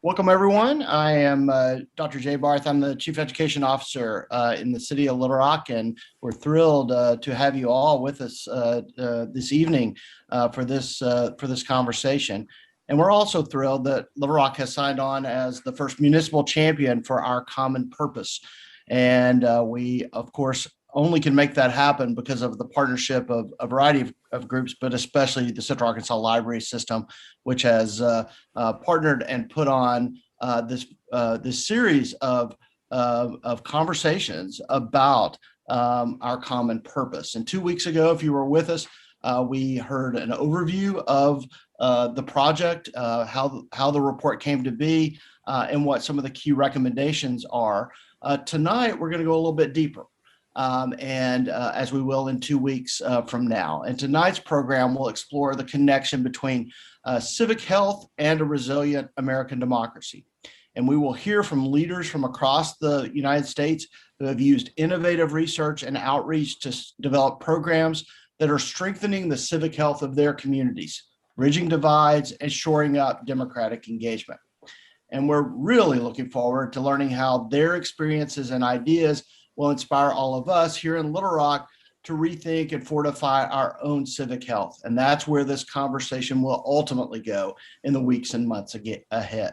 Welcome, everyone. I am Dr. Jay Barth. I'm the Chief Education Officer in the city of Little Rock, and we're thrilled to have you all with us this evening for this conversation. And we're also thrilled that Little Rock has signed on as the first municipal champion for our common purpose. And we, of course, only can make that happen because of the partnership of a variety of groups, but especially the Central Arkansas Library System, which has partnered and put on this series of conversations about our common purpose. And 2 weeks ago, if you were with us, we heard an overview of the project, how the report came to be, and what some of the key recommendations are. Tonight, we're going to go a little bit deeper. As we will in 2 weeks from now. And tonight's program will explore the connection between civic health and a resilient American democracy. And we will hear from leaders from across the United States who have used innovative research and outreach to develop programs that are strengthening the civic health of their communities, bridging divides, and shoring up democratic engagement. And we're really looking forward to learning how their experiences and ideas will inspire all of us here in Little Rock to rethink and fortify our own civic health. And that's where this conversation will ultimately go in the weeks and months ahead.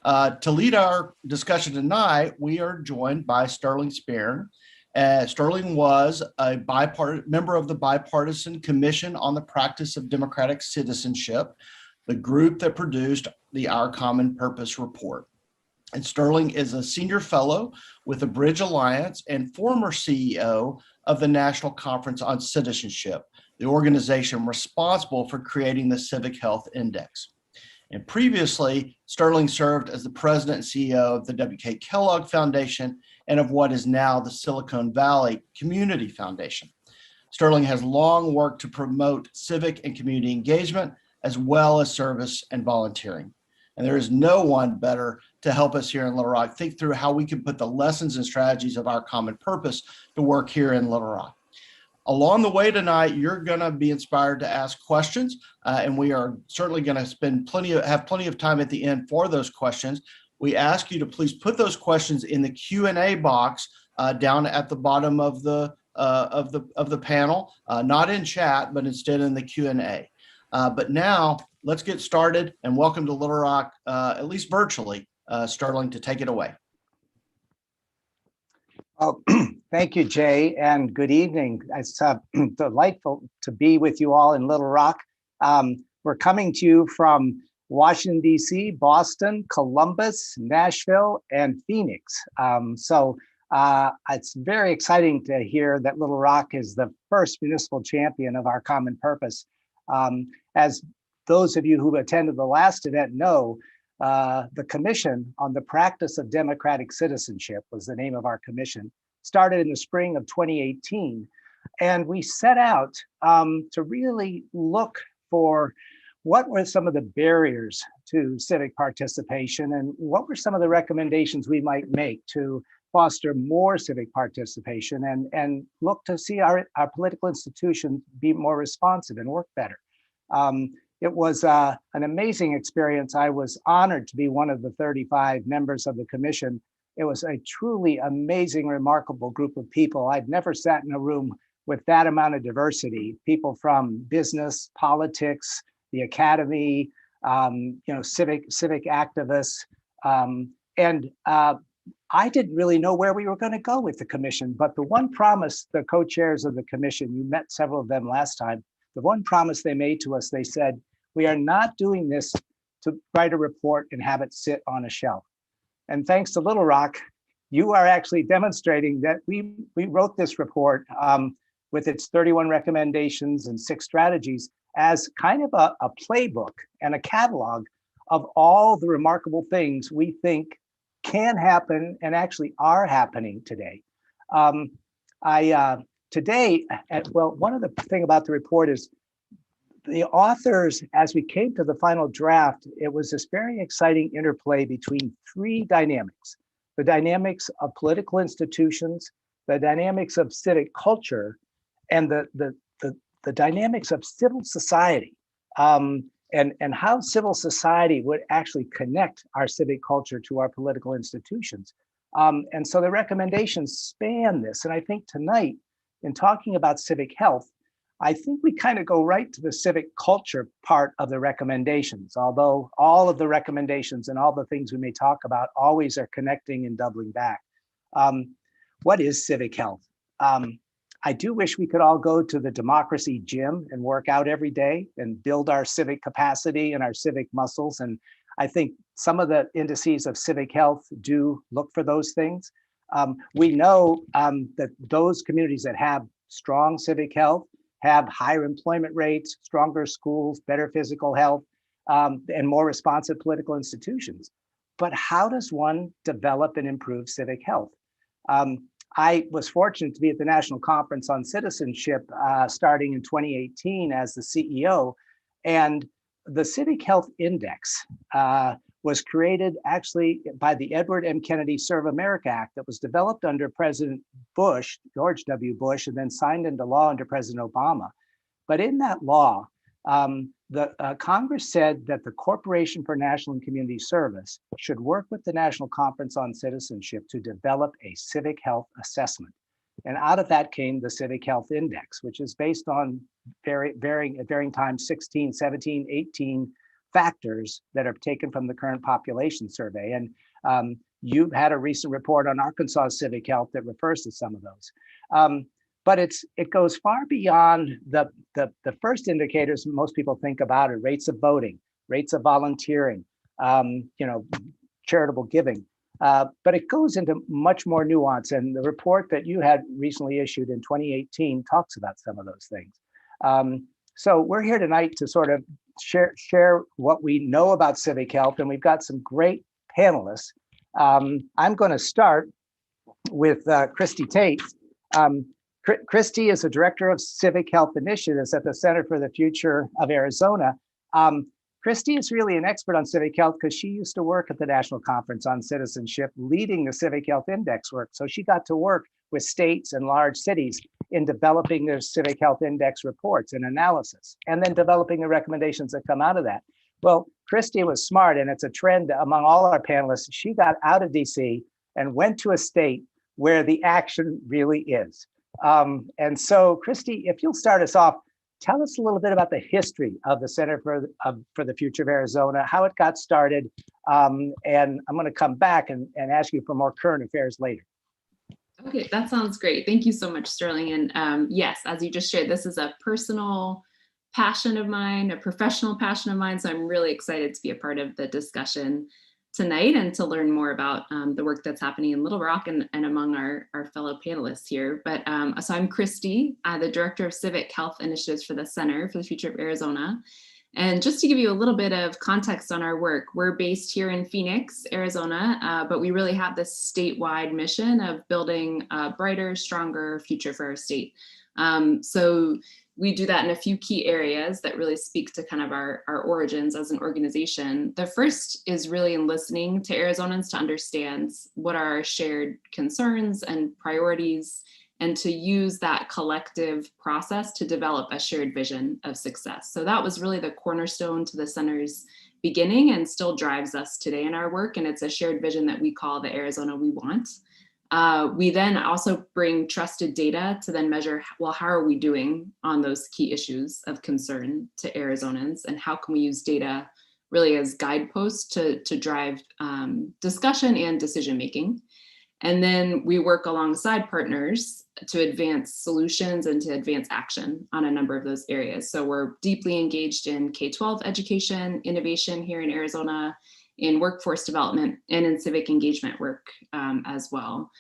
To lead our discussion tonight, we are joined by Sterling Spearn. Sterling was a member of the Bipartisan Commission on the Practice of Democratic Citizenship, the group that produced the Our Common Purpose report. And Sterling is a senior fellow with the Bridge Alliance and former CEO of the National Conference on Citizenship, the organization responsible for creating the Civic Health Index. And previously, Sterling served as the president and CEO of the W.K. Kellogg Foundation and of what is now the Silicon Valley Community Foundation. Sterling has long worked to promote civic and community engagement, as well as service and volunteering. And there is no one better to help us here in Little Rock think through how we can put the lessons and strategies of our common purpose to work here in Little Rock. Along the way tonight, you're going to be inspired to ask questions, and we are certainly going to have plenty of time at the end for those questions. We ask you to please put those questions in the Q&A box down at the bottom of the panel, not in chat, but instead in the Q&A. But now, let's get started, and welcome to Little Rock, at least virtually. Sterling, to take it away. Oh, thank you, Jay, and good evening. It's delightful to be with you all in Little Rock. We're coming to you from Washington, D.C., Boston, Columbus, Nashville, and Phoenix. It's very exciting to hear that Little Rock is the first municipal champion of our common purpose. As those of you who attended the last event know, the Commission on the Practice of Democratic Citizenship was the name of our commission, started in the spring of 2018. And we set out to really look for what were some of the barriers to civic participation and what were some of the recommendations we might make to foster more civic participation and look to see our political institutions be more responsive and work better. It was an amazing experience. I was honored to be one of the 35 members of the commission. It was a truly amazing, remarkable group of people. I'd never sat in a room with that amount of diversity, people from business, politics, the academy, civic activists. I didn't really know where we were going to go with the commission, but the one promise, the co-chairs of the commission, you met several of them last time, the one promise they made to us, they said, we are not doing this to write a report and have it sit on a shelf. And thanks to Little Rock, you are actually demonstrating that we wrote this report with its 31 recommendations and 6 strategies as kind of a playbook and a catalog of all the remarkable things we think can happen and actually are happening today. Today, one of the thing about the report is the authors, as we came to the final draft, it was this very exciting interplay between 3 dynamics: the dynamics of political institutions, the dynamics of civic culture, and the dynamics of civil society. and how civil society would actually connect our civic culture to our political institutions. And so the recommendations span this. And I think tonight, in talking about civic health, I think we kind of go right to the civic culture part of the recommendations, although all of the recommendations and all the things we may talk about always are connecting and doubling back. What is civic health? I do wish we could all go to the democracy gym and work out every day and build our civic capacity and our civic muscles. And I think some of the indices of civic health do look for those things. We know that those communities that have strong civic health have higher employment rates, stronger schools, better physical health, and more responsive political institutions. But how does one develop and improve civic health? I was fortunate to be at the National Conference on Citizenship starting in 2018 as the CEO, and the Civic Health Index was created actually by the Edward M. Kennedy Serve America Act that was developed under President Bush, George W. Bush, and then signed into law under President Obama. But in that law, the Congress said that the Corporation for National and Community Service should work with the National Conference on Citizenship to develop a civic health assessment. And out of that came the Civic Health Index, which is based on varying times 16, 17, 18 factors that are taken from the current population survey. And you've had a recent report on Arkansas civic health that refers to some of those. But it goes far beyond the first indicators most people think about are rates of voting, rates of volunteering, charitable giving. But it goes into much more nuance. And the report that you had recently issued in 2018 talks about some of those things. So we're here tonight to sort of share what we know about civic health, and we've got some great panelists. I'm going to start with Christie Tate. Christie is the Director of Civic Health Initiatives at the Center for the Future of Arizona. Christie is really an expert on civic health because she used to work at the National Conference on Citizenship, leading the Civic Health Index work. So she got to work with states and large cities in developing their Civic Health Index reports and analysis, and then developing the recommendations that come out of that. Well, Christie was smart, and it's a trend among all our panelists. She got out of DC and went to a state where the action really is. And so, Christie, if you'll start us off, tell us a little bit about the history of the Center for the Future of Arizona, how it got started, and I'm going to come back and ask you for more current affairs later. Okay, that sounds great. Thank you so much, Sterling. And yes, as you just shared, this is a personal passion of mine, a professional passion of mine. So I'm really excited to be a part of the discussion tonight and to learn more about the work that's happening in Little Rock and among our fellow panelists here. But so I'm Christie, the Director of Civic Health Initiatives for the Center for the Future of Arizona. And just to give you a little bit of context on our work, we're based here in Phoenix, Arizona, but we really have this statewide mission of building a brighter, stronger future for our state. So we do that in a few key areas that really speak to kind of our origins as an organization. The first is really in listening to Arizonans to understand what are our shared concerns and priorities, and to use that collective process to develop a shared vision of success. So that was really the cornerstone to the center's beginning and still drives us today in our work. And it's a shared vision that we call the Arizona We Want. We then also bring trusted data to then measure, well, how are we doing on those key issues of concern to Arizonans, and how can we use data really as guideposts to drive discussion and decision-making. And then we work alongside partners to advance solutions and to advance action on a number of those areas. So we're deeply engaged in K-12 education, innovation here in Arizona, in workforce development, and in civic engagement work as well.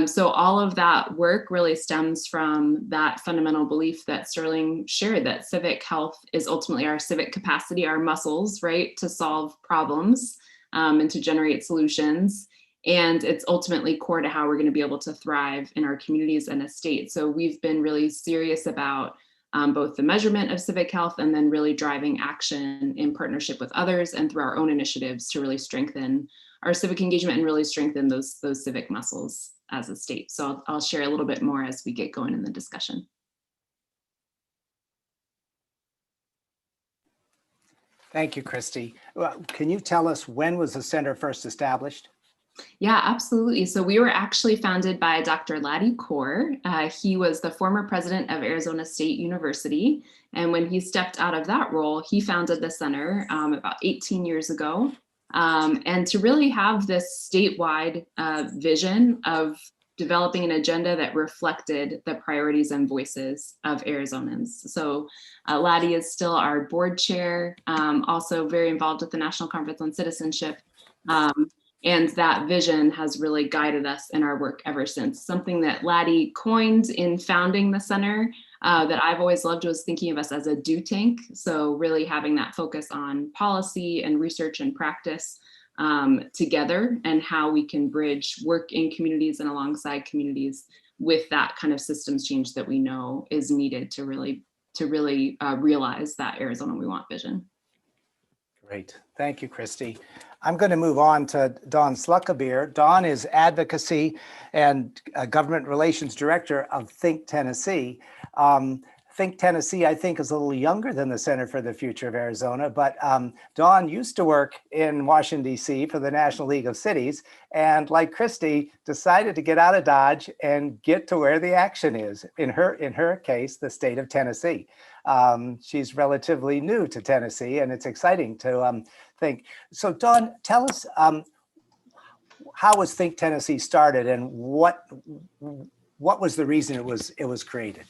So all of that work really stems from that fundamental belief that Sterling shared, that civic health is ultimately our civic capacity, our muscles, right, to solve problems and to generate solutions. And it's ultimately core to how we're going to be able to thrive in our communities and a state. So we've been really serious about both the measurement of civic health and then really driving action in partnership with others and through our own initiatives to really strengthen our civic engagement and really strengthen those civic muscles as a state. So I'll share a little bit more as we get going in the discussion. Thank you, Christie. Well, can you tell us when was the center first established? Yeah, absolutely. So we were actually founded by Dr. Laddie Core. He was the former president of Arizona State University. And when he stepped out of that role, he founded the center about 18 years ago. And to really have this statewide vision of developing an agenda that reflected the priorities and voices of Arizonans. So Laddie is still our board chair, also very involved with the National Conference on Citizenship. And that vision has really guided us in our work ever since. Something that Laddie coined in founding the center that I've always loved was thinking of us as a do tank. So really having that focus on policy and research and practice together, and how we can bridge work in communities and alongside communities with that kind of systems change that we know is needed to really realize that Arizona We Want vision. Great. Thank you, Christie. I'm going to move on to Dawn Sluckabeer. Dawn is Advocacy and Government Relations Director of Think Tennessee. Think Tennessee, I think, is a little younger than the Center for the Future of Arizona, but Dawn used to work in Washington, D.C. for the National League of Cities, and like Christie, decided to get out of Dodge and get to where the action is. In her case, the state of Tennessee. She's relatively new to Tennessee, and it's exciting to think. So Dawn, tell us, how was Think Tennessee started, and what was the reason it was created?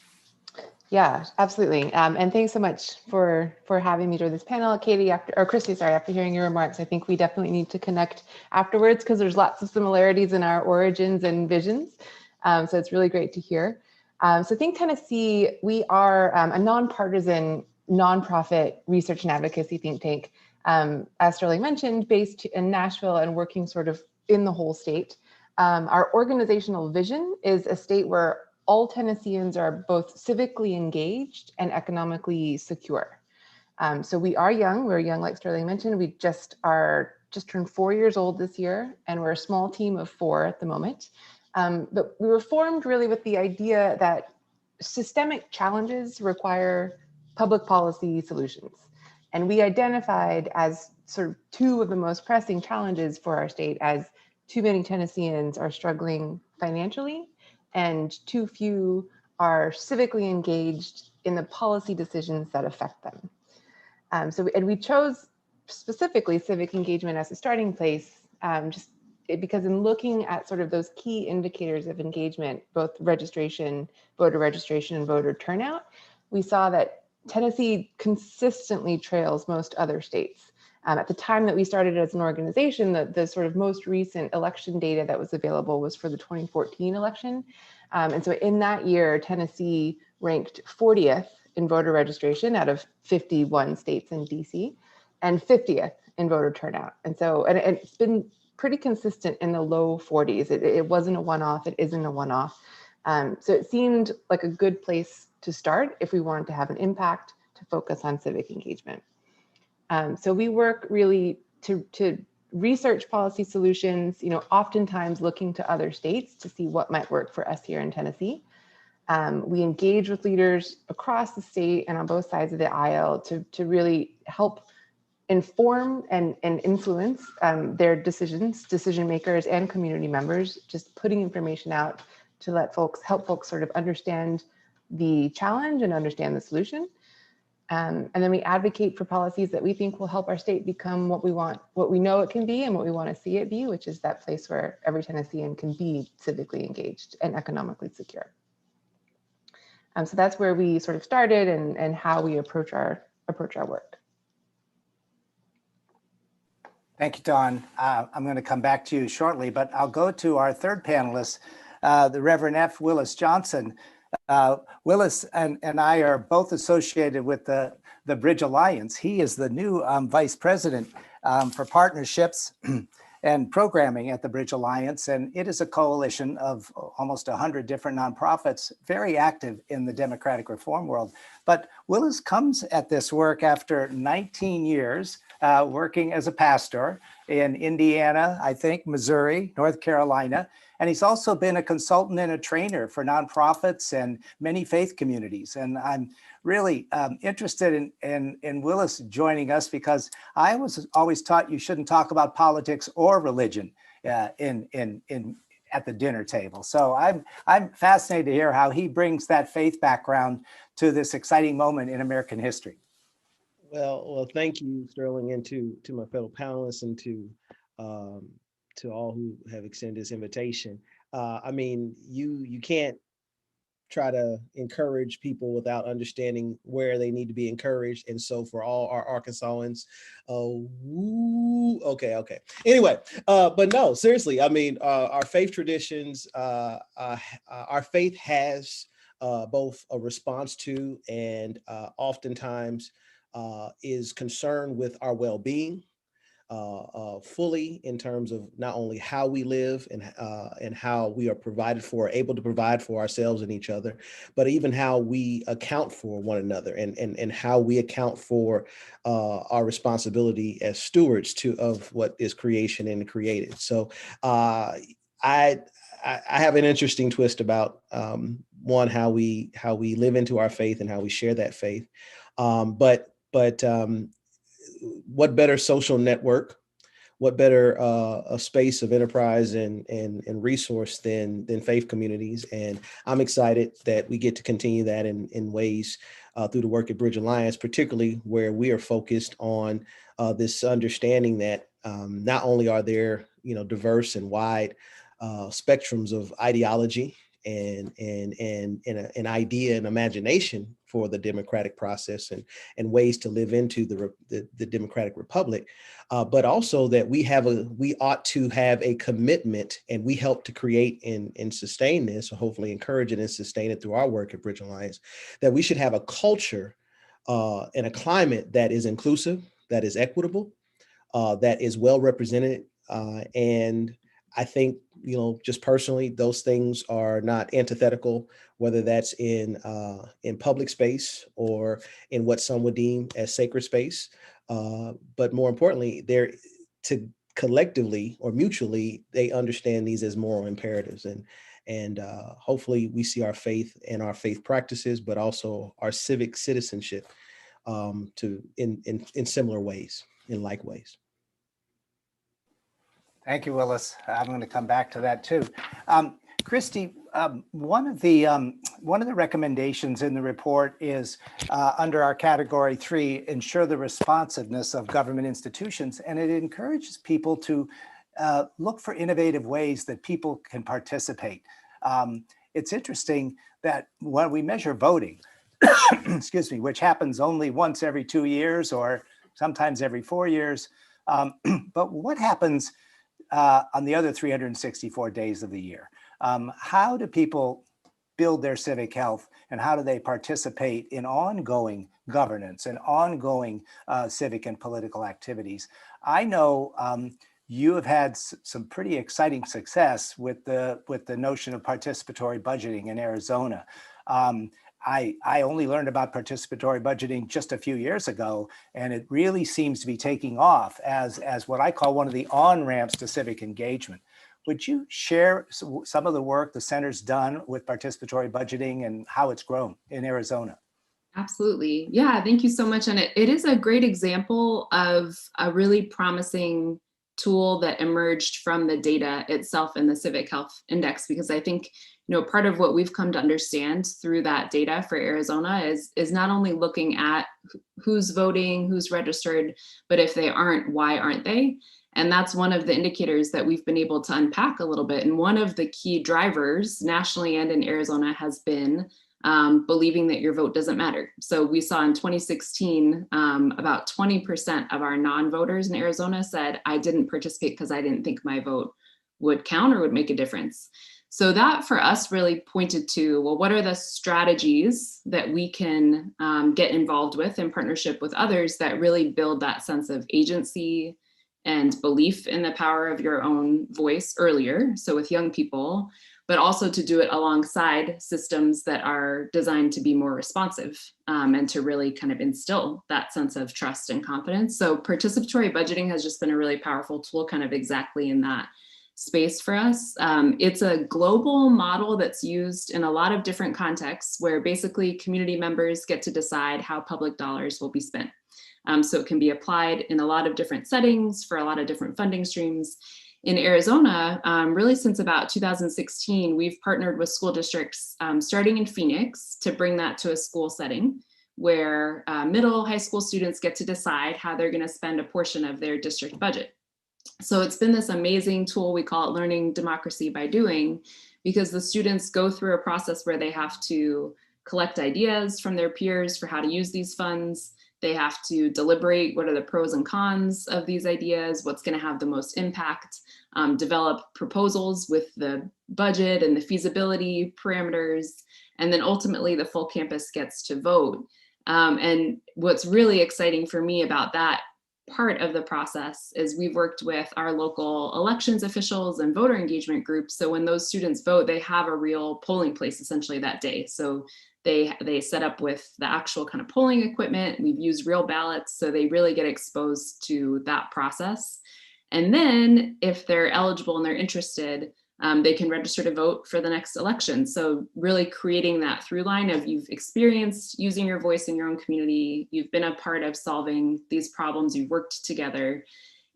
Yeah, absolutely. And thanks so much for having me during this panel, Katie, Christie, sorry, after hearing your remarks. I think we definitely need to connect afterwards because there's lots of similarities in our origins and visions. So it's really great to hear. So Think Tennessee, we are a nonpartisan, nonprofit research and advocacy think tank, as Sterling mentioned, based in Nashville and working sort of in the whole state. Our organizational vision is a state where all Tennesseans are both civically engaged and economically secure. So we are young. We're young, like Sterling mentioned. We just turned 4 years old this year, and we're a small team of 4 at the moment. But we were formed really with the idea that systemic challenges require public policy solutions. And we identified as sort of 2 of the most pressing challenges for our state as too many Tennesseans are struggling financially, and too few are civically engaged in the policy decisions that affect them. And we chose specifically civic engagement as a starting place, because in looking at sort of those key indicators of engagement, both registration, and voter turnout, we saw that Tennessee consistently trails most other states. At the time that we started as an organization, the sort of most recent election data that was available was for the 2014 election. And so in that year, Tennessee ranked 40th in voter registration out of 51 states in DC, and 50th in voter turnout. And so, and it's been pretty consistent in the low 40s. It wasn't a one-off, it isn't a one-off. So it seemed like a good place to start if we wanted to have an impact, to focus on civic engagement. So we work really to research policy solutions, oftentimes looking to other states to see what might work for us here in Tennessee. We engage with leaders across the state and on both sides of the aisle to really help inform and influence their decision makers and community members, just putting information out to help folks sort of understand the challenge and understand the solution. And then we advocate for policies that we think will help our state become what we want, what we know it can be, and what we want to see it be, which is that place where every Tennessean can be civically engaged and economically secure. So that's where we sort of started and how we approach our work. Thank you, Dawn. I'm going to come back to you shortly, but I'll go to our third panelist, the Reverend F. Willis Johnson. Willis and I are both associated with the Bridge Alliance. He is the new vice president for partnerships and programming at the Bridge Alliance, and it is a coalition of almost 100 different nonprofits, very active in the democratic reform world. But Willis comes at this work after 19 years working as a pastor in Indiana, I think, Missouri, North Carolina. And he's also been a consultant and a trainer for nonprofits and many faith communities. And I'm really interested in Willis joining us, because I was always taught you shouldn't talk about politics or religion at the dinner table. So I'm fascinated to hear how he brings that faith background to this exciting moment in American history. Well, thank you, Sterling, and to my fellow panelists, and to all who have extended this invitation. I mean, you can't try to encourage people without understanding where they need to be encouraged. And so for all our Arkansans, okay. Anyway, but no, seriously, I mean, our faith traditions, our faith has both a response to and oftentimes is concerned with our well-being fully, in terms of not only how we live and how we are able to provide for ourselves and each other, but even how we account for one another, and how we account for our responsibility as stewards of what is creation and created. So I have an interesting twist about one, how we live into our faith and how we share that faith. But what better social network, what better a space of enterprise and resource than faith communities? And I'm excited that we get to continue that in ways through the work at Bridge Alliance, particularly where we are focused on this understanding that not only are there, diverse and wide spectrums of ideology and an idea and imagination for the democratic process and ways to live into the democratic republic, but also that we ought to have a commitment, and we help to create and sustain this, or hopefully encourage it and sustain it through our work at Bridge Alliance, that we should have a culture and a climate that is inclusive, that is equitable, that is well represented, and I think, just personally, those things are not antithetical, whether that's in public space or in what some would deem as sacred space. But more importantly, they're collectively or mutually, they understand these as moral imperatives. And hopefully we see our faith and our faith practices, but also our civic citizenship in similar ways, in like ways. Thank you, Willis. I'm going to come back to that too. Christie, one of the recommendations in the report is under our category 3, ensure the responsiveness of government institutions, and it encourages people to look for innovative ways that people can participate. It's interesting that when we measure voting, excuse me, which happens only once every 2 years or sometimes every 4 years, but what happens on the other 364 days of the year? How do people build their civic health, and how do they participate in ongoing governance and ongoing civic and political activities? I know you have had some pretty exciting success with the notion of participatory budgeting in Arizona. I only learned about participatory budgeting just a few years ago, and it really seems to be taking off as what I call one of the on-ramps to civic engagement. Would you share some of the work the center's done with participatory budgeting and how it's grown in Arizona? Absolutely. Yeah, thank you so much. And it is a great example of a really promising tool that emerged from the data itself in the Civic Health Index, because I think part of what we've come to understand through that data for Arizona is not only looking at who's voting, who's registered, but if they aren't, why aren't they? And that's one of the indicators that we've been able to unpack a little bit. And one of the key drivers nationally and in Arizona has been believing that your vote doesn't matter. So we saw in 2016, about 20% of our non-voters in Arizona said, I didn't participate because I didn't think my vote would count or would make a difference. So that for us really pointed to, well, what are the strategies that we can get involved with in partnership with others that really build that sense of agency and belief in the power of your own voice earlier, so with young people, but also to do it alongside systems that are designed to be more responsive and to really kind of instill that sense of trust and confidence. So participatory budgeting has just been a really powerful tool kind of exactly in that space for us. It's a global model that's used in a lot of different contexts where basically community members get to decide how public dollars will be spent. So it can be applied in a lot of different settings for a lot of different funding streams. In Arizona, really since about 2016, we've partnered with school districts starting in Phoenix to bring that to a school setting where middle high school students get to decide how they're going to spend a portion of their district budget. So it's been this amazing tool. We call it learning democracy by doing, because the students go through a process where they have to collect ideas from their peers for how to use these funds. They have to deliberate what are the pros and cons of these ideas, what's going to have the most impact, develop proposals with the budget and the feasibility parameters, and then ultimately the full campus gets to vote. And what's really exciting for me about that part of the process is we've worked with our local elections officials and voter engagement groups. So when those students vote, they have a real polling place essentially that day. So they set up with the actual kind of polling equipment. We've used real ballots, so they really get exposed to that process. And then if they're eligible and they're interested, they can register to vote for the next election. So really creating that through line of you've experienced using your voice in your own community, you've been a part of solving these problems, you've worked together,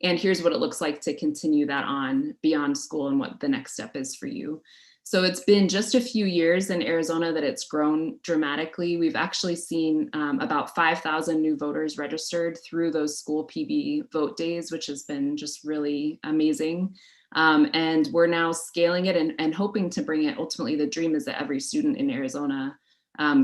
and here's what it looks like to continue that on beyond school and what the next step is for you. So it's been just a few years in Arizona that it's grown dramatically. We've actually seen about 5,000 new voters registered through those school PB vote days, which has been just really amazing. And we're now scaling it and hoping to bring it. Ultimately, the dream is that every student in Arizona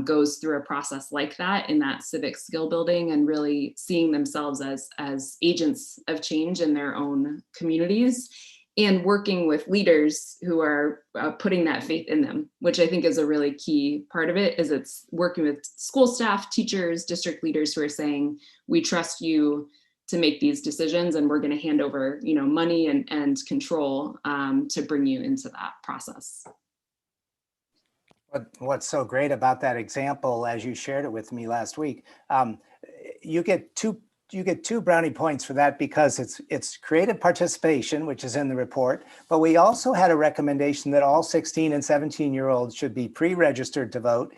goes through a process like that in that civic skill building and really seeing themselves as agents of change in their own communities and working with leaders who are putting that faith in them, which I think is a really key part of it. Is it's working with school staff, teachers, district leaders who are saying, we trust you to make these decisions, and we're going to hand over, money and control to bring you into that process. What's so great about that example, as you shared it with me last week, you get two brownie points for that because it's creative participation, which is in the report, but we also had a recommendation that all 16 and 17-year-olds should be pre-registered to vote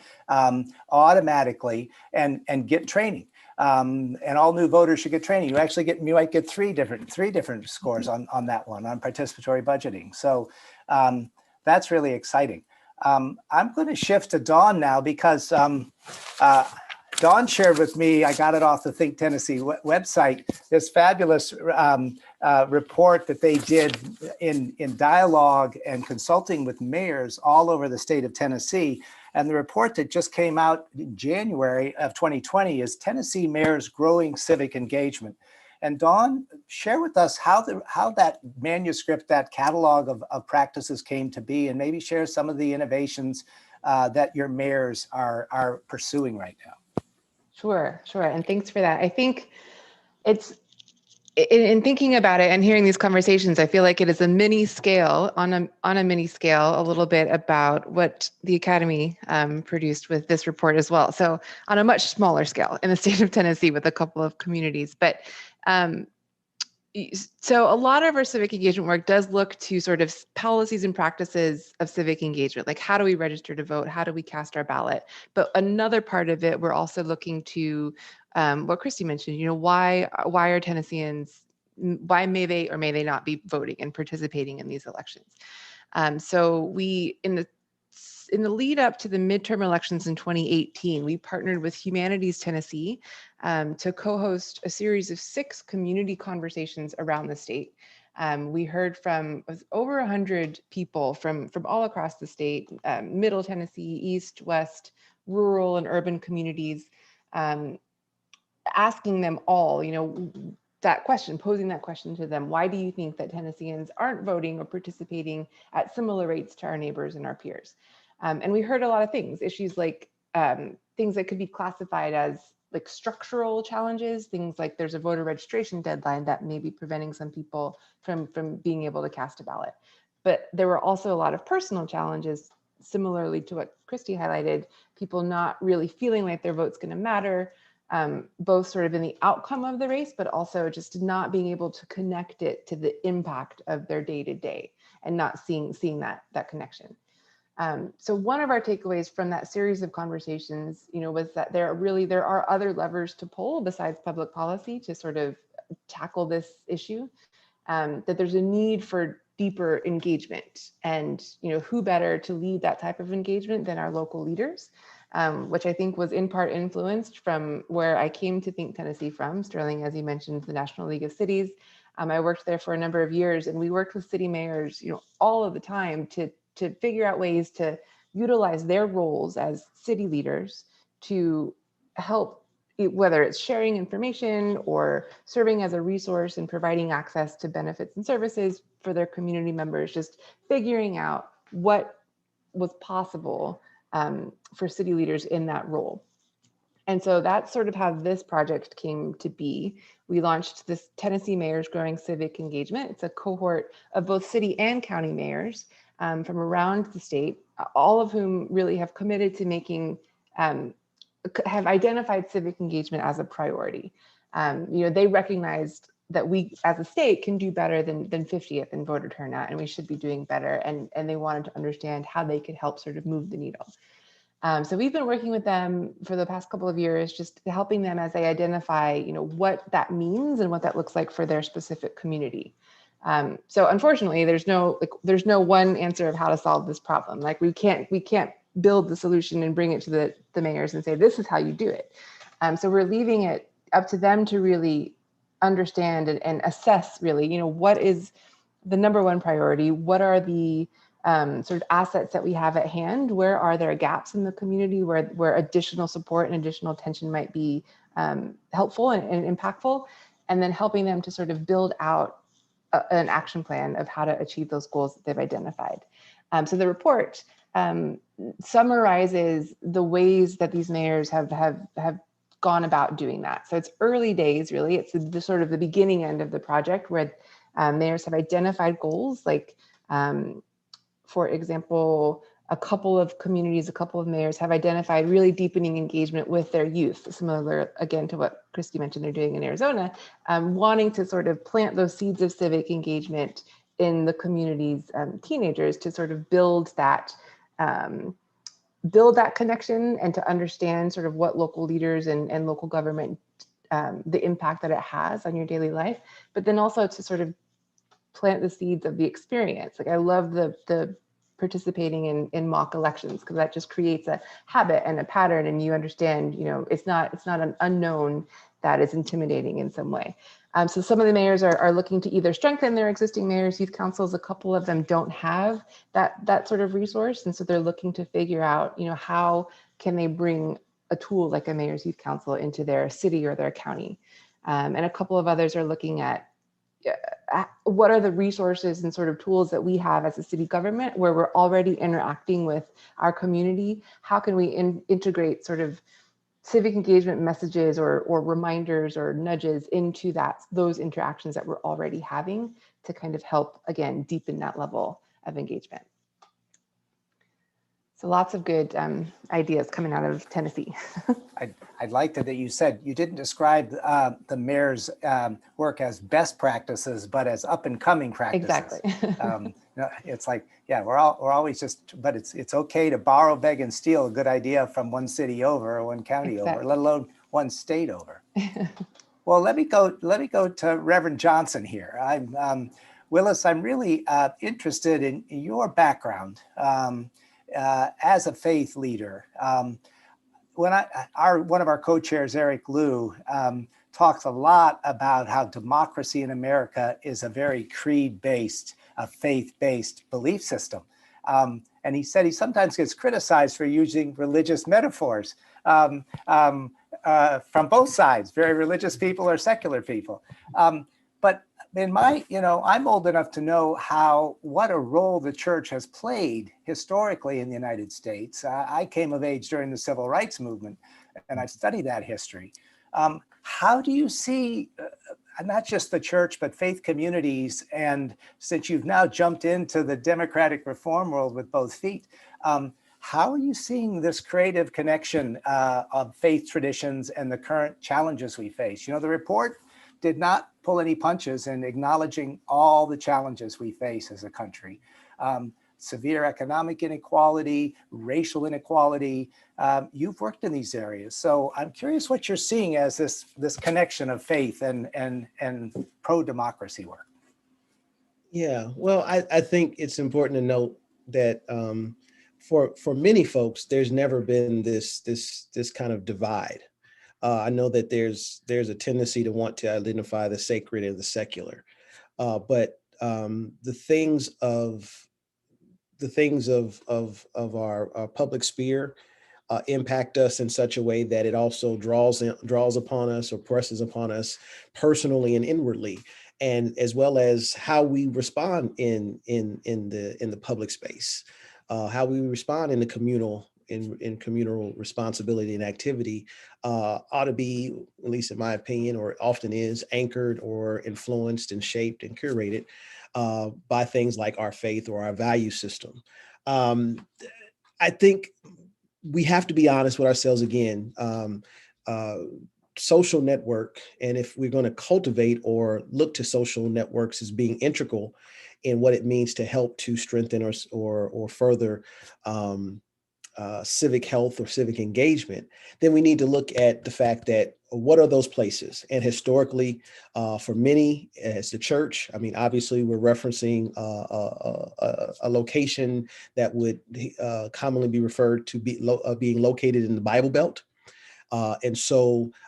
automatically and get training. And all new voters should get training. You might get three different scores on that one, on participatory budgeting. So that's really exciting. I'm going to shift to Dawn now because Dawn shared with me, I got it off the Think Tennessee website, this fabulous report that they did in dialogue and consulting with mayors all over the state of Tennessee. And the report that just came out in January of 2020 is Tennessee Mayors Growing Civic Engagement. And Dawn, share with us how that manuscript, that catalog of practices came to be, and maybe share some of the innovations that your mayors are pursuing right now. Sure. And thanks for that. I think it's, in thinking about it and hearing these conversations, I feel like it is a mini scale on a mini scale, a little bit about what the Academy produced with this report as well. So on a much smaller scale in the state of Tennessee with a couple of communities, but so a lot of our civic engagement work does look to sort of policies and practices of civic engagement, like how do we register to vote? How do we cast our ballot? But another part of it, we're also looking to what Christie mentioned, why are Tennesseans, why may they or may they not be voting and participating in these elections? So we, in the lead up to the midterm elections in 2018, we partnered with Humanities Tennessee to co-host a series of 6 community conversations around the state. We heard from over 100 people from all across the state, Middle Tennessee, East, West, rural and urban communities, asking them all, that question, posing that question to them. Why do you think that Tennesseans aren't voting or participating at similar rates to our neighbors and our peers? And we heard a lot of things, issues like things that could be classified as like structural challenges, things like there's a voter registration deadline that may be preventing some people from being able to cast a ballot. But there were also a lot of personal challenges, similarly to what Christie highlighted, people not really feeling like their vote's going to matter, both sort of in the outcome of the race, but also just not being able to connect it to the impact of their day-to-day. and not seeing that connection. So one of our takeaways from that series of conversations, was that there are other levers to pull besides public policy to sort of tackle this issue. That there's a need for deeper engagement, and who better to lead that type of engagement than our local leaders, which I think was in part influenced from where I came to Think Tennessee from. Sterling, as you mentioned, the National League of Cities. I worked there for a number of years, and we worked with city mayors, all of the time to figure out ways to utilize their roles as city leaders to help, whether it's sharing information or serving as a resource and providing access to benefits and services for their community members, just figuring out what was possible for city leaders in that role. And so that's sort of how this project came to be. We launched this Tennessee Mayors Growing Civic Engagement. It's a cohort of both city and county mayors from around the state, all of whom really have committed to making, have identified civic engagement as a priority. They recognized that we as a state can do better than 50th in voter turnout, and we should be doing better. And they wanted to understand how they could help sort of move the needle. So we've been working with them for the past couple of years, just helping them as they identify, what that means and what that looks like for their specific community. So unfortunately, there's no one answer of how to solve this problem. Like we can't build the solution and bring it to the mayors and say, this is how you do it. So we're leaving it up to them to really understand and assess really, what is the number one priority? What are the sort of assets that we have at hand? Where are there gaps in the community where additional support and additional attention might be helpful and impactful? And then helping them to sort of build out an action plan of how to achieve those goals that they've identified. So the report summarizes the ways that these mayors have gone about doing that. So it's early days, really. It's the sort of the beginning end of the project where mayors have identified goals like, for example, a couple of mayors have identified really deepening engagement with their youth, similar again to what Christie mentioned they're doing in Arizona, wanting to sort of plant those seeds of civic engagement in the community's teenagers to sort of build that connection and to understand sort of what local leaders and local government, the impact that it has on your daily life, but then also to sort of plant the seeds of the experience. Like I love the participating in mock elections, because that just creates a habit and a pattern, and you understand, it's not an unknown that is intimidating in some way. So some of the mayors are looking to either strengthen their existing mayors' youth councils. A couple of them don't have that sort of resource, and so they're looking to figure out, how can they bring a tool like a mayor's youth council into their city or their county. And a couple of others are looking at what are the resources and sort of tools that we have as a city government where we're already interacting with our community. How can we integrate sort of civic engagement messages or reminders or nudges into those interactions that we're already having to kind of help, again, deepen that level of engagement. So lots of good ideas coming out of Tennessee. I'd like that you said you didn't describe the mayor's work as best practices, but as up and coming practices. Exactly. It's like, yeah, we're always just, but it's okay to borrow, beg, and steal a good idea from one city over or one county over, let alone one state over. Well, let me go to Reverend Johnson here. Willis, I'm really interested in your background. As a faith leader, one of our co-chairs, Eric Liu, talks a lot about how democracy in America is a very creed-based, faith-based belief system. And he said he sometimes gets criticized for using religious metaphors from both sides, very religious people or secular people. But in I'm old enough to know what a role the church has played historically in the United States. I came of age during the Civil Rights Movement, and I've studied that history. How do you see not just the church, but faith communities? And since you've now jumped into the democratic reform world with both feet, how are you seeing this creative connection of faith traditions and the current challenges we face? The report did not pull any punches in acknowledging all the challenges we face as a country. severe economic inequality, racial inequality. You've worked in these areas. So I'm curious what you're seeing as this connection of faith and pro-democracy work. Yeah, well, I think it's important to note that for many folks, there's never been this kind of divide. I know that there's a tendency to want to identify the sacred and the secular, but the things of our public sphere impact us in such a way that it also draws upon us or presses upon us personally and inwardly, and as well as how we respond in the public space, how we respond in the communal responsibility and activity ought to be, at least in my opinion, or often is, anchored or influenced and shaped and curated by things like our faith or our value system. I think we have to be honest with ourselves again. Social network, and if we're going to cultivate or look to social networks as being integral in what it means to help to strengthen or further civic health or civic engagement, then we need to look at the fact that what are those places? And historically, for many, as the church, I mean, obviously we're referencing a location that would commonly be referred to being located in the Bible Belt. And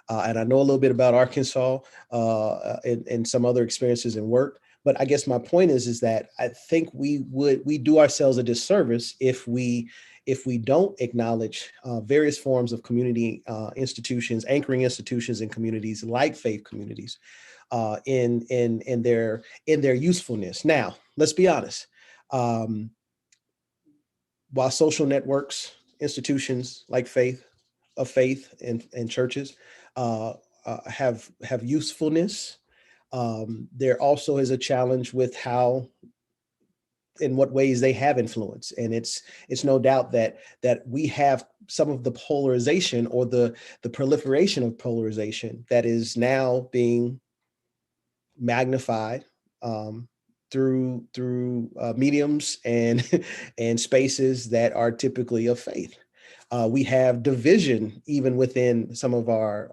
I know a little bit about Arkansas and some other experiences in work. But I guess my point is that I think we do ourselves a disservice if we don't acknowledge various forms of community institutions, anchoring institutions in communities like faith communities, in their usefulness. Now, let's be honest. While social networks, institutions like faith and churches have usefulness, there also is a challenge with in what ways they have influence. And it's no doubt that we have some of the polarization or the proliferation of polarization that is now being magnified through mediums and and spaces that are typically of faith. We have division even within some of our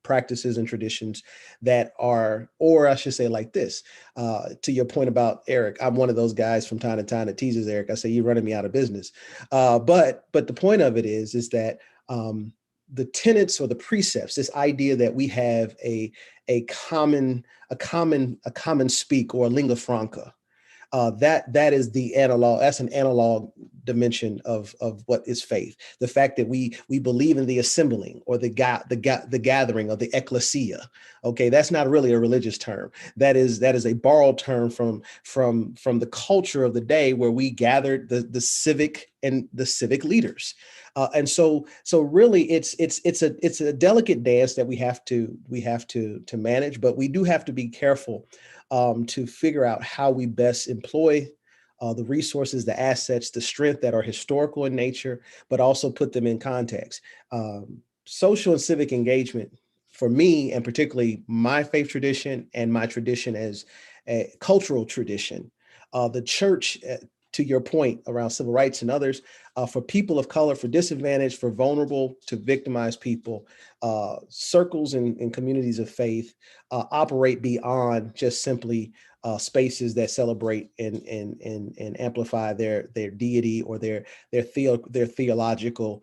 practices and traditions that are, or I should say like this, to your point about Eric, I'm one of those guys from time to time that teases Eric. I say, you're running me out of business. But the point of it is that the tenets or the precepts, this idea that we have a common speak or a lingua franca, that is the analog. That's an analog dimension of what is faith. The fact that we believe in the assembling or the gathering of the ecclesia. Okay, that's not really a religious term. That is a borrowed term from the culture of the day where we gathered the civic leaders. And so really it's a delicate dance that we have to manage, but we do have to be careful to figure out how we best employ the resources, the assets, the strength that are historical in nature, but also put them in context. Social and civic engagement, for me, and particularly my faith tradition and my tradition as a cultural tradition, the church, to your point around civil rights and others, for people of color, for disadvantaged, for vulnerable to victimized people, circles and communities of faith operate beyond just simply spaces that celebrate and amplify their deity or their theological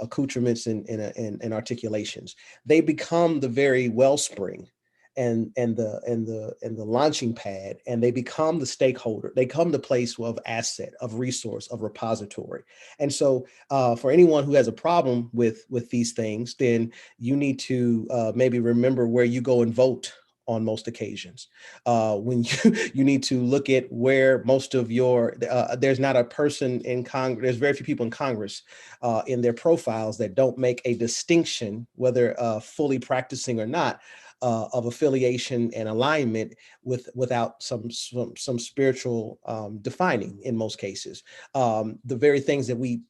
accoutrements and articulations. They become the very wellspring and the launching pad, and they become the stakeholder. They come the place of asset, of resource, of repository. And so for anyone who has a problem with these things, then you need to maybe remember where you go and vote on most occasions. When you need to look at where most of your, there's not a person in Congress, there's very few people in Congress in their profiles that don't make a distinction, whether fully practicing or not, of affiliation and alignment without some spiritual defining in most cases. The very things that we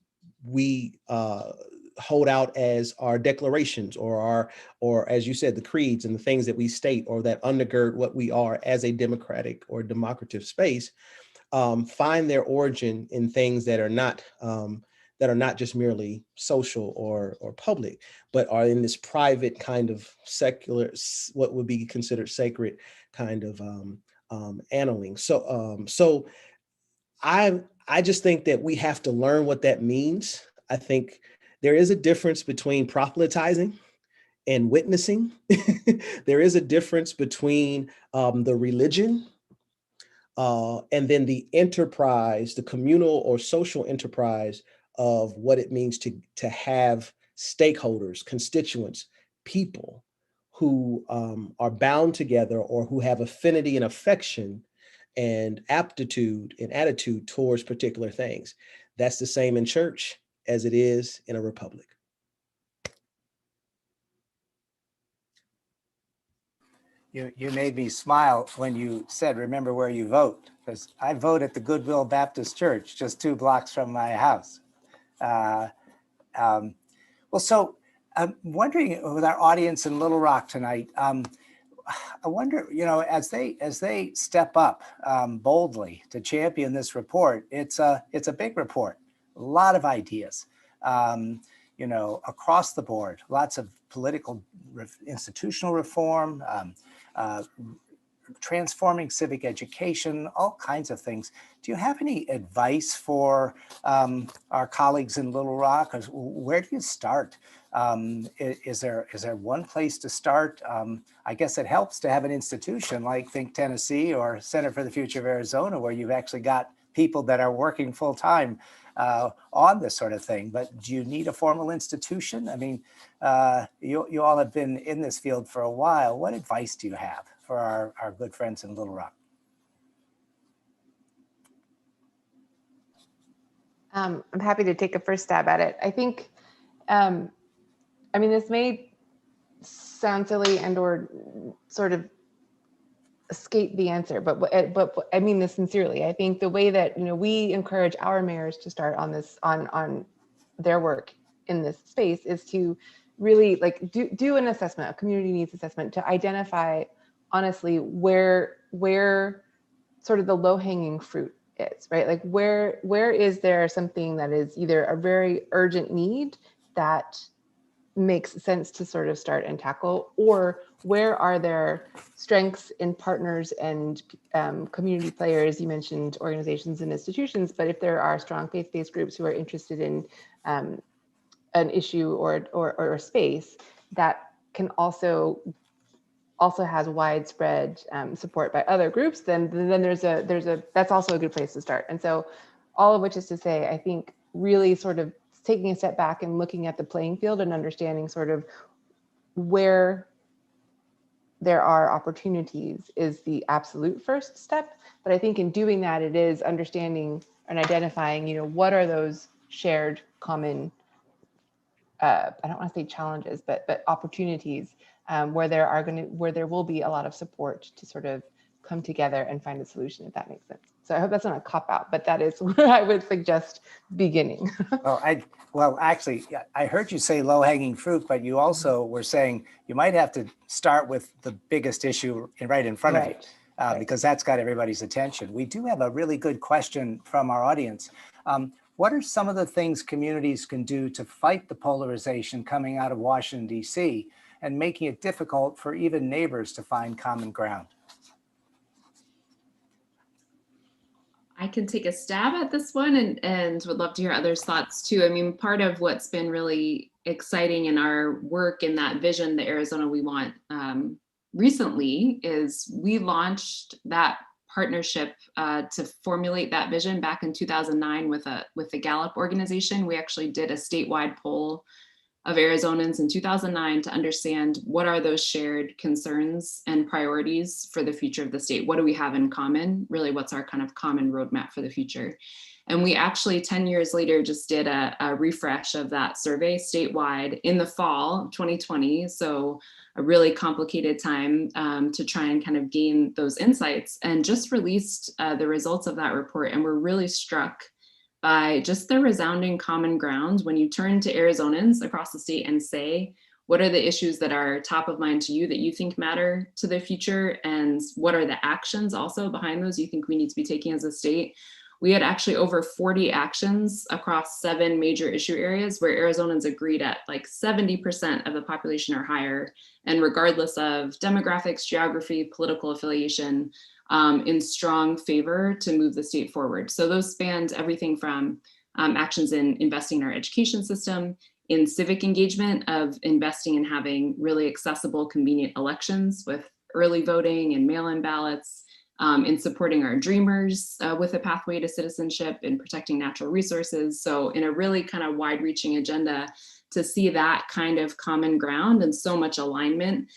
hold out as our declarations or as you said, the creeds and the things that we state or that undergird what we are as a democratic or democratic space, find their origin in things that are not just merely social or public, but are in this private kind of secular, what would be considered sacred kind of annealing. So I just think that we have to learn what that means. I think there is a difference between proselytizing and witnessing. There is a difference between the religion and then the enterprise, the communal or social enterprise of what it means to have stakeholders, constituents, people who are bound together or who have affinity and affection and aptitude and attitude towards particular things. That's the same in church as it is in a republic. You made me smile when you said, remember where you vote, because I vote at the Goodwill Baptist Church, just 2 blocks from my house. Well, so I'm wondering with our audience in Little Rock tonight, I wonder, as they step up boldly to champion this report, it's a big report, a lot of ideas, across the board, lots of political institutional reform, transforming civic education, all kinds of things. Do you have any advice for our colleagues in Little Rock? Where do you start? Is there one place to start? I guess it helps to have an institution like Think Tennessee or Center for the Future of Arizona, where you've actually got people that are working full time on this sort of thing. But do you need a formal institution? I mean, you all have been in this field for a while. What advice do you have for our good friends in Little Rock? I'm happy to take a first stab at it. I think, this may sound silly and or sort of escape the answer, but I mean this sincerely. I think the way that we encourage our mayors to start on this on their work in this space is to really do an assessment, a community needs assessment, to identify honestly where sort of the low-hanging fruit is, right? Like where is there something that is either a very urgent need that makes sense to sort of start and tackle, or where are there strengths in partners and community players? You mentioned organizations and institutions, but if there are strong faith-based groups who are interested in an issue or a space that can also has widespread support by other groups, then there's a that's also a good place to start. And so all of which is to say, I think really sort of taking a step back and looking at the playing field and understanding sort of where there are opportunities is the absolute first step. But I think in doing that, it is understanding and identifying, what are those shared common, I don't want to say challenges, but opportunities where there will be a lot of support to sort of come together and find a solution, if that makes sense. So I hope that's not a cop-out, but that is where I would suggest beginning. Well, actually, I heard you say low-hanging fruit, but you also were saying you might have to start with the biggest issue right in front of you, because that's got everybody's attention. We do have a really good question from our audience. What are some of the things communities can do to fight the polarization coming out of Washington, D.C., and making it difficult for even neighbors to find common ground? I can take a stab at this one and would love to hear others' thoughts too. I mean, part of what's been really exciting in our work in that vision, the Arizona we want, recently is we launched that partnership to formulate that vision back in 2009 with the Gallup organization. We actually did a statewide poll of Arizonans in 2009 to understand what are those shared concerns and priorities for the future of the state. What do we have in common? Really, what's our kind of common roadmap for the future? And we actually 10 years later just did a refresh of that survey statewide in the fall of 2020. So a really complicated time to try and kind of gain those insights, and just released the results of that report. And we're really struck by just the resounding common ground when you turn to Arizonans across the state and say, what are the issues that are top of mind to you that you think matter to the future? And what are the actions also behind those you think we need to be taking as a state? We had actually over 40 actions across 7 major issue areas where Arizonans agreed at like 70% of the population or higher, and regardless of demographics, geography, political affiliation, in strong favor to move the state forward. So those spanned everything from actions in investing in our education system, in civic engagement of investing in having really accessible, convenient elections with early voting and mail-in ballots, in supporting our dreamers with a pathway to citizenship, in protecting natural resources. So in a really kind of wide-reaching agenda, to see that kind of common ground and so much alignment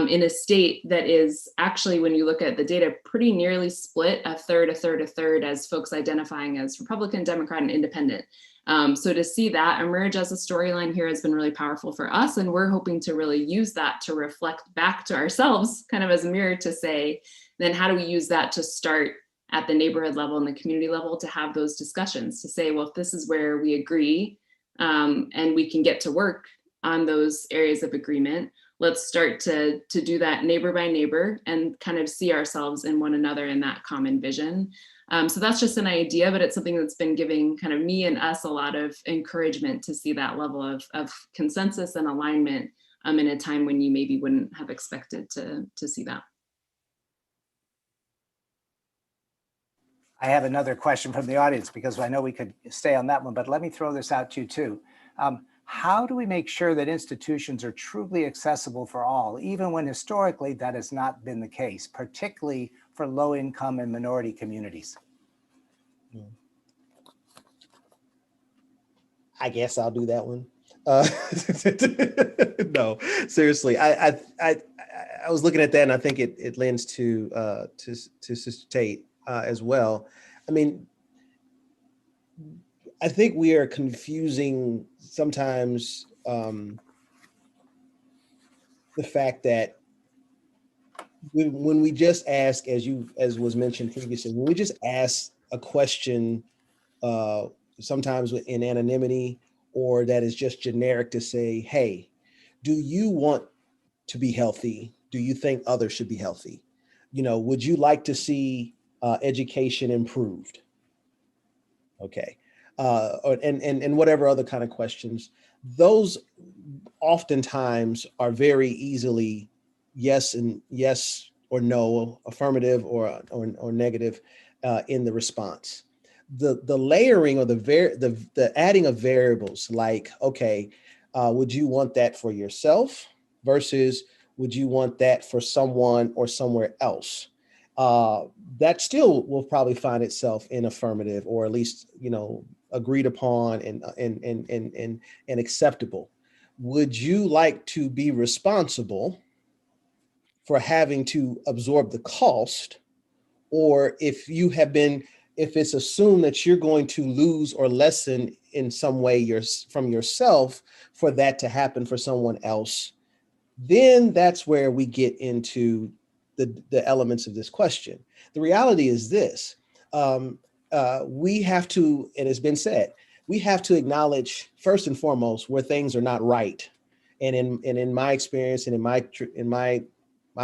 in a state that is actually, when you look at the data, pretty nearly split a third as folks identifying as Republican, Democrat, and Independent. So to see that emerge as a storyline here has been really powerful for us. And we're hoping to really use that to reflect back to ourselves, kind of as a mirror to say, then how do we use that to start at the neighborhood level and the community level to have those discussions, to say, well, if this is where we agree and we can get to work on those areas of agreement, let's start to do that neighbor by neighbor and kind of see ourselves in one another in that common vision. So that's just an idea, but it's something that's been giving kind of me and us a lot of encouragement to see that level of consensus and alignment in a time when you maybe wouldn't have expected to see that. I have another question from the audience because I know we could stay on that one, but let me throw this out to you too. How do we make sure that institutions are truly accessible for all, even when historically that has not been the case, particularly for low income and minority communities? I guess I'll do that one. No, seriously. I was looking at that, and I think it lends to Sister Tate as well. I mean, I think we are confusing sometimes the fact that when we just ask, as was mentioned previously, when we just ask a question, sometimes in anonymity, or that is just generic to say, hey, do you want to be healthy? Do you think others should be healthy? Would you like to see education improved? Okay. And whatever other kind of questions, those oftentimes are very easily yes or no, affirmative or negative in the response. The layering or the adding of variables like, okay, would you want that for yourself versus would you want that for someone or somewhere else? That still will probably find itself in affirmative, or at least, agreed upon and acceptable. Would you like to be responsible for having to absorb the cost? Or if it's assumed that you're going to lose or lessen in some way from yourself for that to happen for someone else, then that's where we get into the elements of this question. The reality is this, we have to, and it's been said, we have to acknowledge first and foremost where things are not right. And in my experience and in my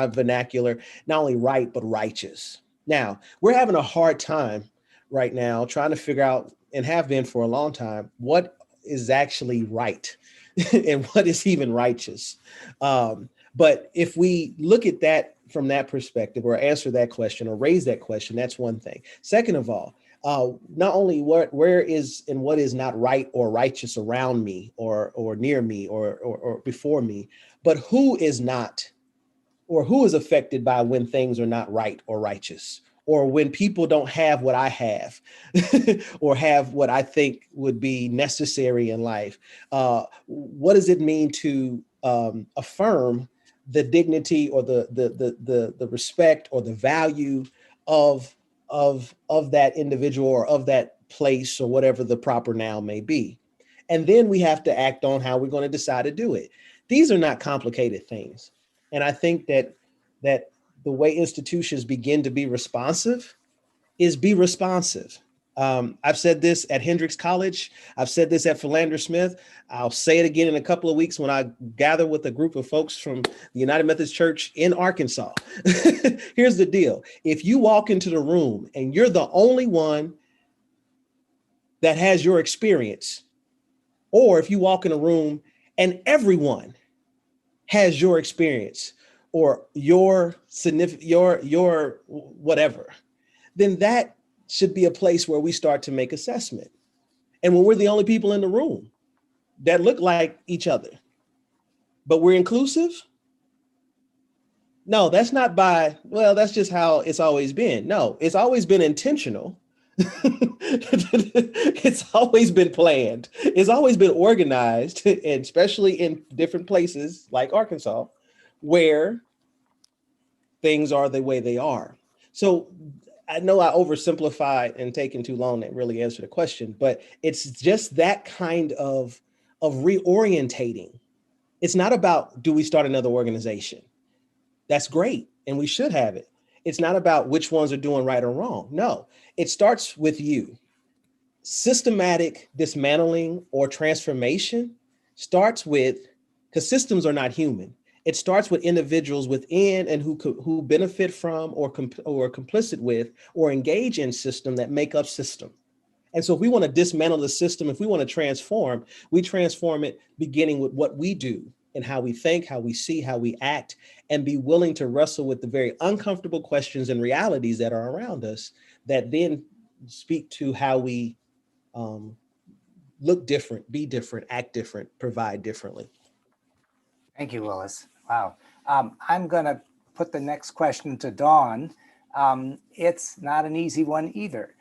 vernacular, not only right, but righteous. Now, we're having a hard time right now trying to figure out, and have been for a long time, what is actually right and what is even righteous. But if we look at that from that perspective, or answer that question or raise that question, that's one thing. Second of all, not only where is and what is not right or righteous around me or near me or before me, but who is not, or who is affected by when things are not right or righteous, or when people don't have what I have or have what I think would be necessary in life. What does it mean to affirm the dignity or the respect or the value of that individual or of that place, or whatever the proper noun may be? And then we have to act on how we're going to decide to do it. These are not complicated things. And I think that the way institutions begin to be responsive is be responsive. I've said this at Hendrix College. I've said this at Philander Smith. I'll say it again in a couple of weeks when I gather with a group of folks from the United Methodist Church in Arkansas. Here's the deal. If you walk into the room and you're the only one that has your experience, or if you walk in a room and everyone has your experience or your significant, your whatever, then that should be a place where we start to make assessment. And when we're the only people in the room that look like each other, but we're inclusive, no, that's not by, well, that's just how it's always been. No, it's always been intentional. It's always been planned. It's always been organized, and especially in different places like Arkansas, where things are the way they are. So I know I oversimplified and taken too long to really answer the question, but it's just that kind of reorientating. It's not about, do we start another organization? That's great, and we should have it. It's not about which ones are doing right or wrong. No, it starts with you. Systematic dismantling or transformation starts with, because systems are not human. It starts with individuals within and who benefit from or complicit with or engage in system that make up system. And so if we want to dismantle the system, if we want to transform, we transform it beginning with what we do and how we think, how we see, how we act, and be willing to wrestle with the very uncomfortable questions and realities that are around us that then speak to how we look different, be different, act different, provide differently. Thank you, Willis. Wow. I'm going to put the next question to Dawn. It's not an easy one either.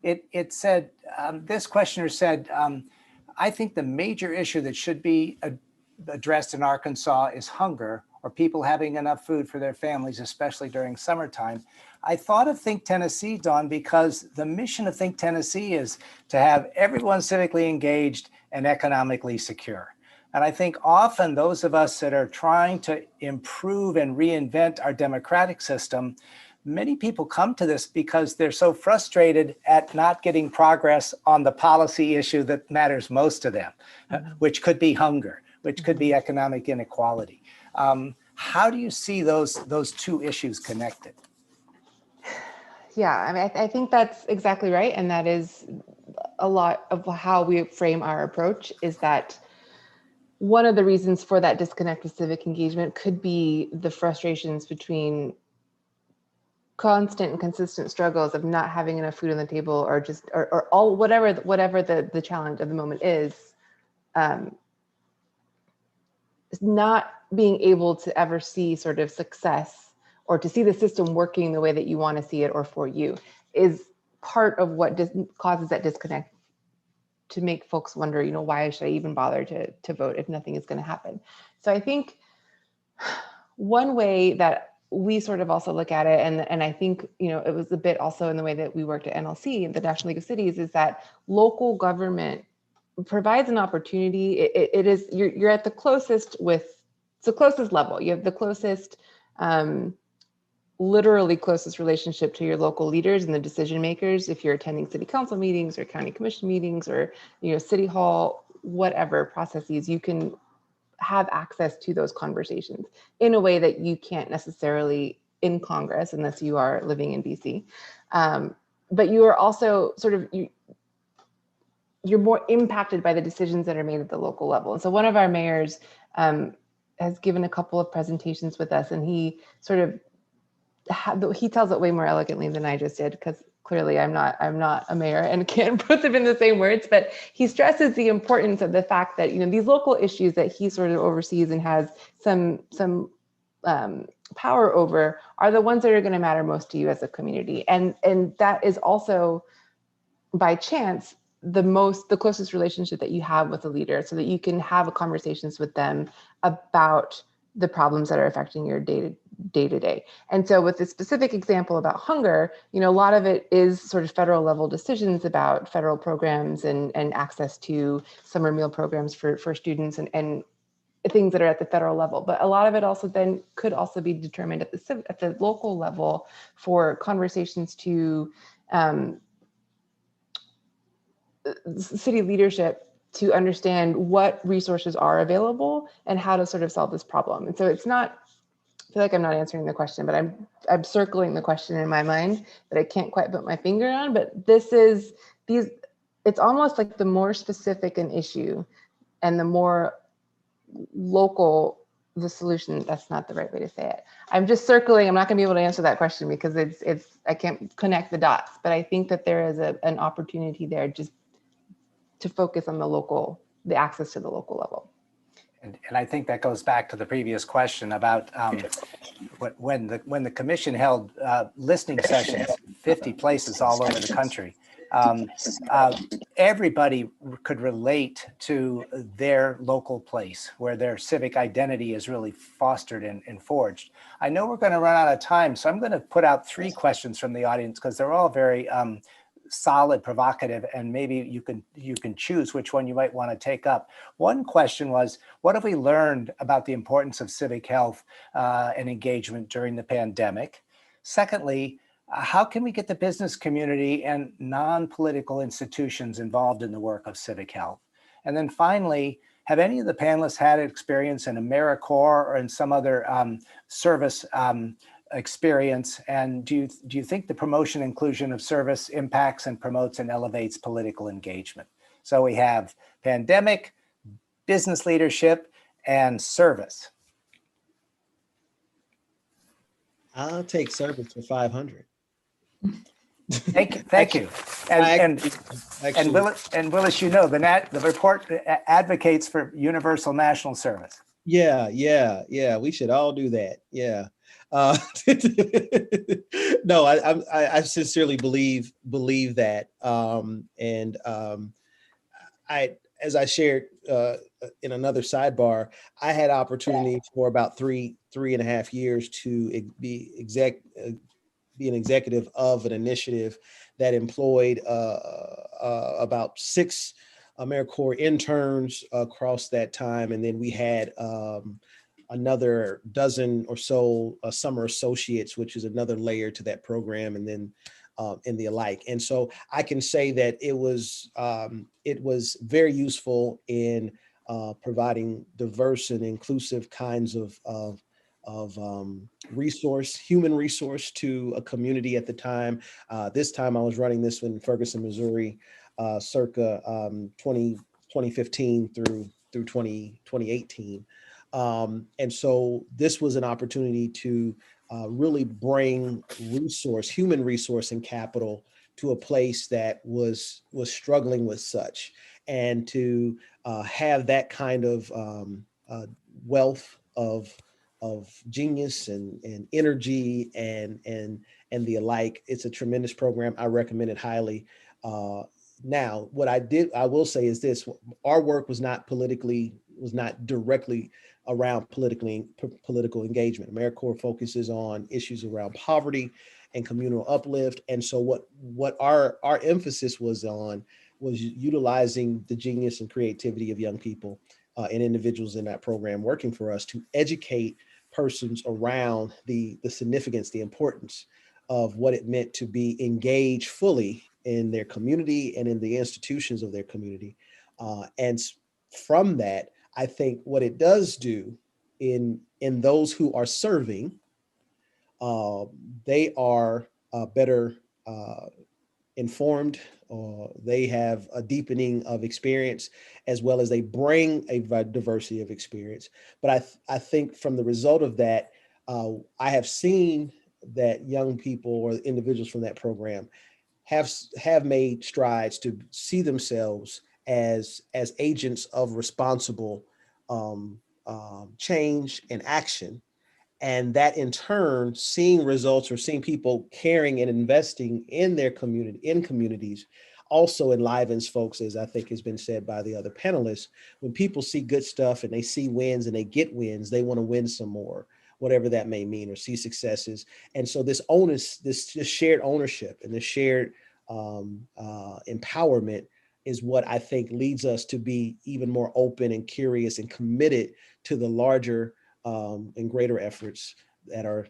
It said, this questioner said, I think the major issue that should be addressed in Arkansas is hunger, or people having enough food for their families, especially during summertime. I thought of Think Tennessee, Dawn, because the mission of Think Tennessee is to have everyone civically engaged and economically secure. And I think often those of us that are trying to improve and reinvent our democratic system, many people come to this because they're so frustrated at not getting progress on the policy issue that matters most to them, which could be hunger, which could be economic inequality. How do you see those two issues connected? Yeah, I mean, I think that's exactly right. And that is a lot of how we frame our approach, is that one of the reasons for that disconnect with civic engagement could be the frustrations between constant and consistent struggles of not having enough food on the table, or just, or all, whatever the challenge of the moment is, not being able to ever see sort of success or to see the system working the way that you want to see it or for you is part of what causes that disconnect, to make folks wonder, why should I even bother to vote if nothing is going to happen? So I think one way that we sort of also look at it, and I think, it was a bit also in the way that we worked at NLC, the National League of Cities, is that local government provides an opportunity. It is, you're at the closest it's the closest level. You have the closest, literally closest relationship to your local leaders and the decision makers. If you're attending city council meetings or county commission meetings or, city hall, whatever processes, you can have access to those conversations in a way that you can't necessarily in Congress unless you are living in DC. But you are also sort of, you're more impacted by the decisions that are made at the local level. And so one of our mayors has given a couple of presentations with us, and he sort of, he tells it way more elegantly than I just did, because clearly I'm not a mayor and can't put them in the same words, but he stresses the importance of the fact that, these local issues that he sort of oversees and has some power over are the ones that are going to matter most to you as a community. And that is also, by chance, the closest relationship that you have with a leader, so that you can have conversations with them about the problems that are affecting your day to day. And so with this specific example about hunger, a lot of it is sort of federal level decisions about federal programs and access to summer meal programs for students and things that are at the federal level. But a lot of it also then could also be determined at the local level for conversations to city leadership to understand what resources are available and how to sort of solve this problem. And so it's not, I feel like I'm not answering the question, but I'm circling the question in my mind that I can't quite put my finger on. But this is it's almost like the more specific an issue and the more local the solution. That's not the right way to say it. I'm just circling. I'm not going to be able to answer that question because I can't connect the dots. But I think that there is an opportunity there just to focus on the access to the local level. And I think that goes back to the previous question about when the commission held listening sessions, 50 places all over the country. Everybody could relate to their local place where their civic identity is really fostered and forged. I know we're going to run out of time, so I'm going to put out 3 questions from the audience because they're all very solid, provocative, and maybe you can choose which one you might want to take up. One question was, what have we learned about the importance of civic health and engagement during the pandemic? Secondly, how can we get the business community and non-political institutions involved in the work of civic health? And then finally, have any of the panelists had experience in AmeriCorps or in some other service experience? And do you think the promotion inclusion of service impacts and promotes and elevates political engagement? So we have pandemic, business leadership, and service. I'll take service for 500. Thank you. And Willis, you know, the report advocates for universal national service. Yeah. We should all do that. Yeah. No, I sincerely believe that. As I shared in another sidebar, I had opportunity for about three and a half years to be an executive of an initiative that employed about 6 AmeriCorps interns across that time. And then we had another dozen or so summer associates, which is another layer to that program, and then and the alike. And so I can say that it was very useful in providing diverse and inclusive kinds of human resource to a community at the time. This time I was running this in Ferguson, Missouri, circa 2015 through 2018. And so this was an opportunity to really bring human resource and capital to a place that was struggling with such, and to have that kind of wealth of genius and energy and the alike. It's a tremendous program. I recommend it highly. Now, what I will say is this: our work was not directly around political engagement. AmeriCorps focuses on issues around poverty and communal uplift. And so what our emphasis was on was utilizing the genius and creativity of young people and individuals in that program working for us to educate persons around the significance, the importance of what it meant to be engaged fully in their community and in the institutions of their community. And from that, I think what it does do in those who are serving, they are better informed, they have a deepening of experience, as well as they bring a diversity of experience. But I think from the result of that, I have seen that young people or individuals from that program have made strides to see themselves as agents of responsible change and action. And that in turn, seeing results or seeing people caring and investing in their community, in communities, also enlivens folks, as I think has been said by the other panelists. When people see good stuff and they see wins and they get wins, they want to win some more, whatever that may mean, or see successes. And so this onus, this shared ownership and this shared empowerment is what I think leads us to be even more open and curious and committed to the larger and greater efforts that are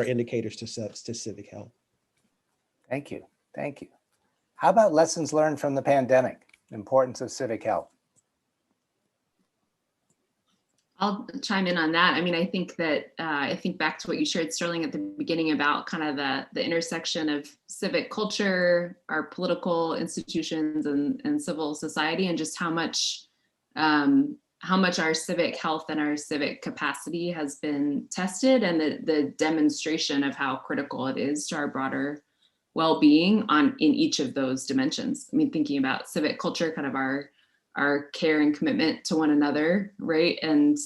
indicators to civic health. Thank you. How about lessons learned from the pandemic? Importance of civic health. I'll chime in on that. I mean, I think that I think back to what you shared, Sterling, at the beginning about kind of the intersection of civic culture, our political institutions, and civil society, and just how much our civic health and our civic capacity has been tested, and the demonstration of how critical it is to our broader well-being in each of those dimensions. I mean, thinking about civic culture, kind of our care and commitment to one another, right? And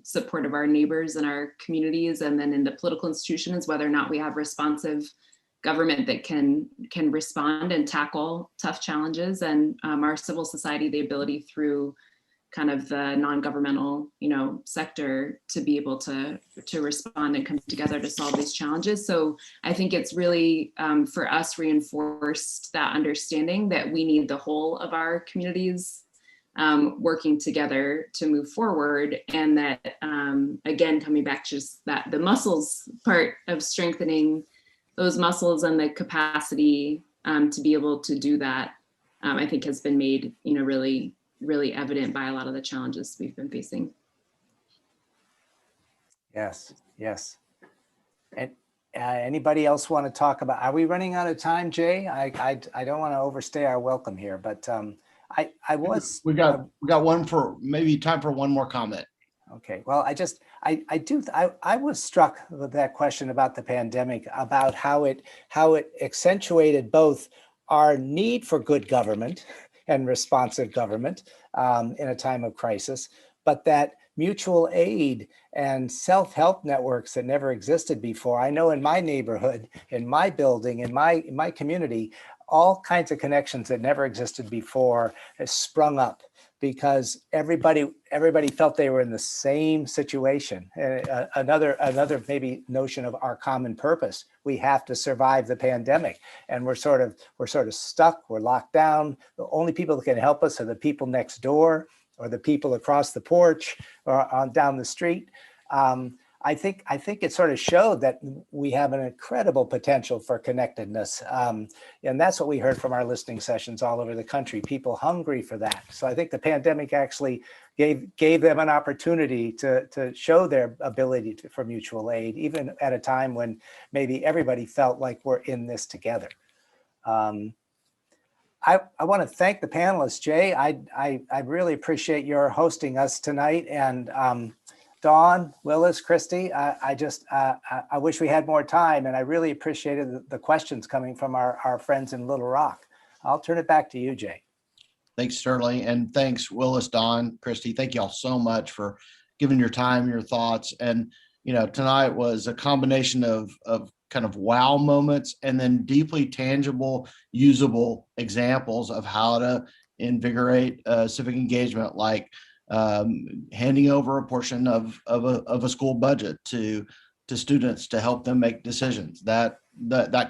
support of our neighbors and our communities. And then in the political institutions, whether or not we have responsive government that can respond and tackle tough challenges, and our civil society, the ability through kind of the non-governmental, sector to be able to respond and come together to solve these challenges. So I think it's really for us reinforced that understanding that we need the whole of our communities working together to move forward, and that again, coming back to just that the muscles part of strengthening those muscles and the capacity to be able to do that, I think has been made, really evident by a lot of the challenges we've been facing. Yes. And anybody else want to talk about, are we running out of time, Jay? I don't want to overstay our welcome here, but we got one for maybe time for one more comment. Okay, well, I was struck with that question about the pandemic, about how it accentuated both our need for good government and responsive government in a time of crisis, but that mutual aid and self-help networks that never existed before. I know in my neighborhood, in my building, in my community, all kinds of connections that never existed before has sprung up because everybody felt they were in the same situation. Another maybe notion of our common purpose. We have to survive the pandemic, and we're sort of stuck. We're locked down. The only people that can help us are the people next door, or the people across the porch, or on down the street. I think it sort of showed that we have an incredible potential for connectedness. And that's what we heard from our listening sessions all over the country, people hungry for that. So I think the pandemic actually gave them an opportunity to show their ability for mutual aid, even at a time when maybe everybody felt like we're in this together. I want to thank the panelists, Jay. I really appreciate your hosting us tonight. And Dawn, Willis, Christie, I wish we had more time, and I really appreciated the questions coming from our friends in Little Rock. I'll turn it back to you, Jay. Thanks, Sterling. And thanks, Willis, Dawn, Christie. Thank you all so much for giving your time, your thoughts. And, tonight was a combination of kind of wow moments and then deeply tangible, usable examples of how to invigorate civic engagement, like handing over a portion of a school budget to students to help them make decisions. That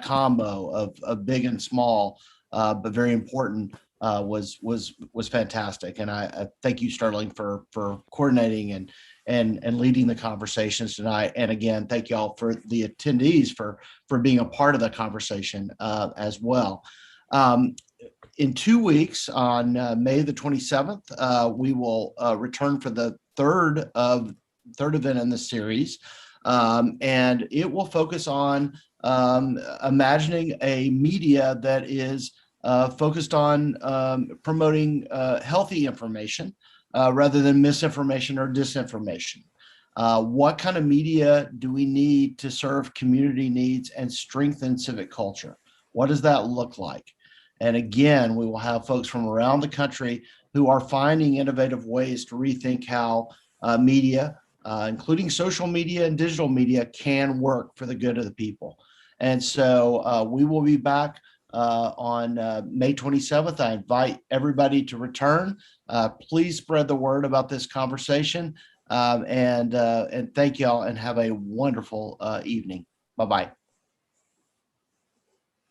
combo of big and small, but very important, was fantastic. And I thank you, Sterling, for coordinating and leading the conversations tonight. And again, thank you all for the attendees for being a part of the conversation as well. In 2 weeks, on May the 27th, we will return for the third event in the series, and it will focus on imagining a media that is focused on promoting healthy information rather than misinformation or disinformation. What kind of media do we need to serve community needs and strengthen civic culture? What does that look like? And again, we will have folks from around the country who are finding innovative ways to rethink how media, including social media and digital media, can work for the good of the people. And so we will be back on May 27th. I invite everybody to return. Please spread the word about this conversation. And thank y'all, and have a wonderful evening. Bye-bye.